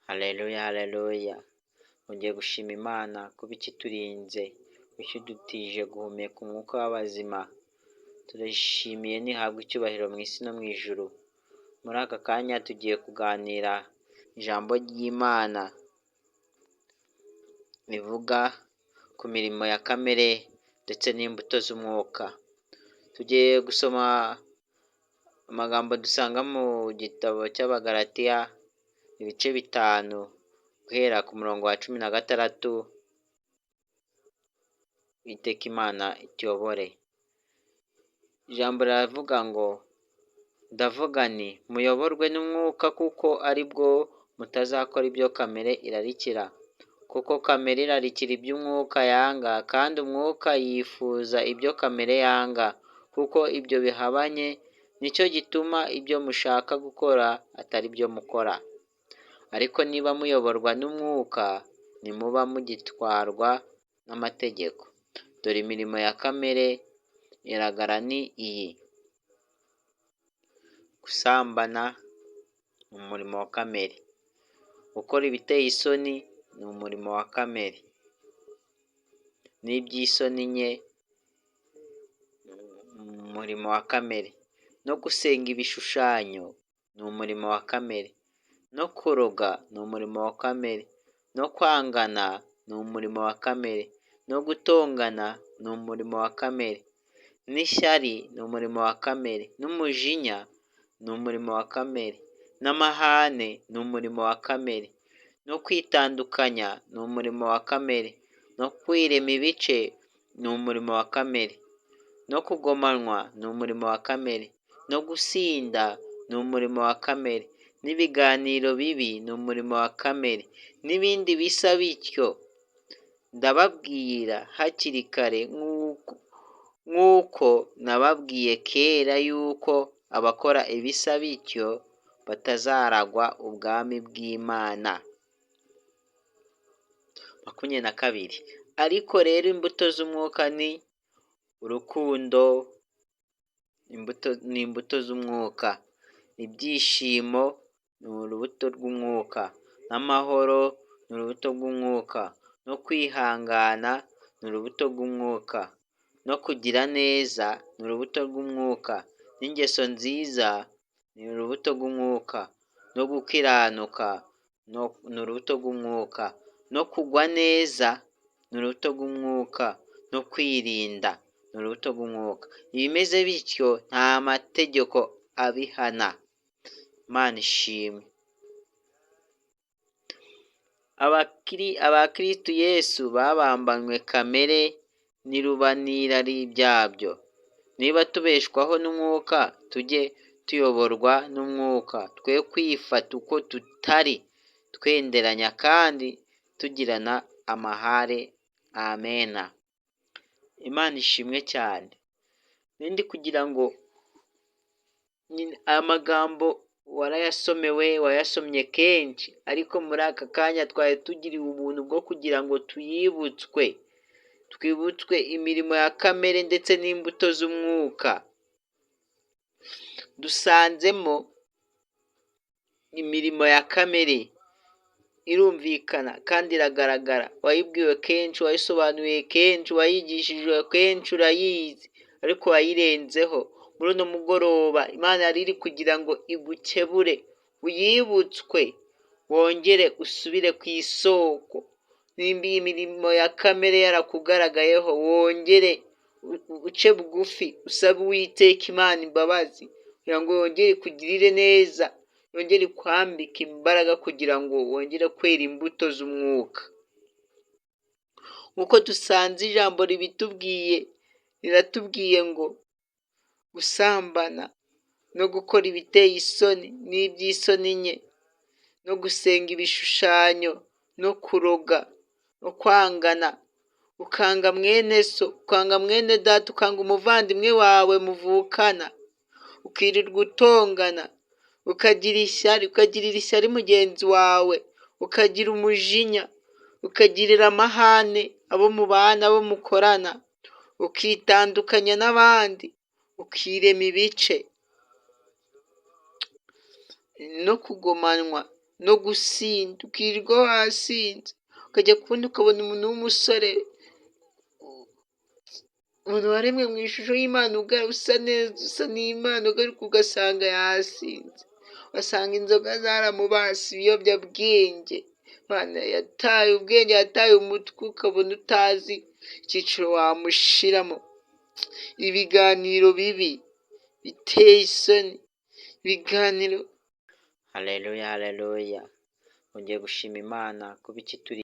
Haleluya, haleluya. Ngiye gushima Imana kuba ikiturinze, ikidutije guhumeka umwuka w'abazima. Turayishimiye ntihabwe icyubahiro mu isi no mu ijuru. Muri aka kanya tugiye kuganira ijambo ry'Imana rivuga ku mirimo ya kamere ndetse n'imbuto z'umwuka. Tugiye gusoma amagambo dusanga mu gitabo cy'Abagalatiya ibice 5 guhera ku murongo wa 16. Iteka Imana ituyobore. Ijambo riravuga ngo, ndavuga nti muyoborwe n'umwuka kuko ari bwo mutazakora ibyo kamere irarikira. Kuko kamere irarikira iby'umwuka yanga, kandi umwuka yifuza ibyo kamere yanga, kuko ibyo bihabanye, nicyo gituma ibyo mushaka gukora atari byo mukora. Ariko niba muyoborwa n'umwuka, ntimuba mugitwarwa n'amategeko. Dore imirimo ya kamere iragaragara ni iyi: gusambana ni umurimo wa kamere, gukora ibiteye isoni ni umurimo wa kamere, n'iby'isoni nke ni umurimo wa kamere, no gusenga ibishushanyo ni umurimo wa kamere, no kuroga ni umurimo wa kamere, no kwangana ni umurimo wa kamere, no gutongana ni umurimo wa kamere, n'ishyari ni umurimo wa kamere, n'umujinya ni umurimo wa kamere, n'amahane ni umurimo wa kamere, no kwitandukanya ni umurimo wa kamere, no kwirema ibice ni umurimo wa kamere, no kugomanwa ni umurimo wa kamere, no gusinda ni umurimo wa kamere, n'ibiganiro bibi ni umurimo wa kamere, n'ibindi bisa bityo. Ndababwira hakiri kare nk'uko nababwiye kera, yuko abakora ibisa bityo batazaragwa ubwami bw'Imana. 22. Ariko rero imbuto z'umwuka ni urukundo, ni imbuto z'umwuka, ibyishimo ni urubuto rw'umwuka, n'amahoro ni urubuto rw'umwuka, no kwihangana ni urubuto rw'umwuka, no kugira neza ni urubuto rw'umwuka, n'ingeso nziza ni urubuto rw'umwuka, no gukiranuka ni urubuto rw'umwuka, no kugwa neza ni urubuto rw'umwuka, no kwirinda ni urubuto rw'umwuka. Ibimeze bityo nta mategeko abihana. Imana ishimwe. Abakristo Yesu babambanywe kamere n'irari byabyo. Niba tubeshwaho n'umwuka, tujye tuyoborwa n'umwuka, twe kwifata uko tutari, twenderanya kandi tugirana amahare. Amena. Imana ishimwe cyane. Nindi kugira ngo amagambo warayasomewe, wayasomye kenshi, ariko muri aka kanya twari tugiriwe ubuntu bwo kugira ngo twibutswe imirimo ya kamere ndetse n'imbuto z'umwuka. Dusanzemo imirimo ya kamere irumvikana kandi iragaragara, wayibwiwe kenshi, wayisobanuye kenshi, wayigishijwe kenshi, urayizi, ariko wayirenzeho. Muri uno mugoroba Imana yari iri kugira ngo igukebure, uyibutswe, wongere usubire ku isoko. Nimba iyi mirimo ya kamere yarakugaragayeho, wongere uce bugufi, usabe Uwiteka Imana imbabazi kugira ngo yongere kugirire neza, yongere kwambika imbaraga kugira ngo wongere kwera imbuto z'umwuka. Nk'uko dusanze ijambo riratubwiye ngo gusambana no gukora ibiteye isoni n'iby'isoni nke, no gusenga ibishushanyo, no kuroga, no kwangana, ukanga mwene so, ukanga mwene data, ukanga umuvandimwe wawe muvukana, ukirirwa utongana, ukagirira ishyari mugenzi wawe, ukagira umujinya, ukagirira amahane abo mubana, abo mukorana, ukitandukanya n'abandi, ukirema ibice, no kugomanwa no gusinda, ukirirwa wasinze, ukajya kubona ukabona umuntu w'umusore, umuntu waremwe mu ishusho y'Imana, usa neza, usa n'Imana, ugaruka ugasanga yasinze, ugasanga inzoga zaramubase, ibiyobyabwenge, yataye ubwenge, yataye umutwe, ukabona utazi icyiciro wamushiramo. Ibiganiro bibi biteye isoni, ibiganiro. Haleluya, haleluya. Wongeye gushima Imana kuba ikituri